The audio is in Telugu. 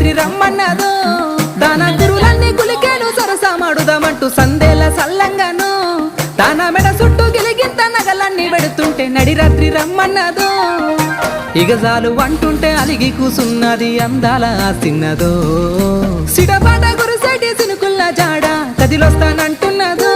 రాత్రి రమ్మన్నదో దాన గురులన్నీ కులికేను సరసమాడుదామంటూ సందేల సల్లంగాను దాన మెడ చుట్టూ గిలిగింత నగలన్నీ పెడుతుంటే నడి రాత్రి రమ్మన్నదో ఇగజాలు అంటుంటే అలిగి కూసున్నది అందాల సిన్నదో సిడపాట గురుసైటి సినుకుల్ల జాడ కదిలొస్తానంటున్నదో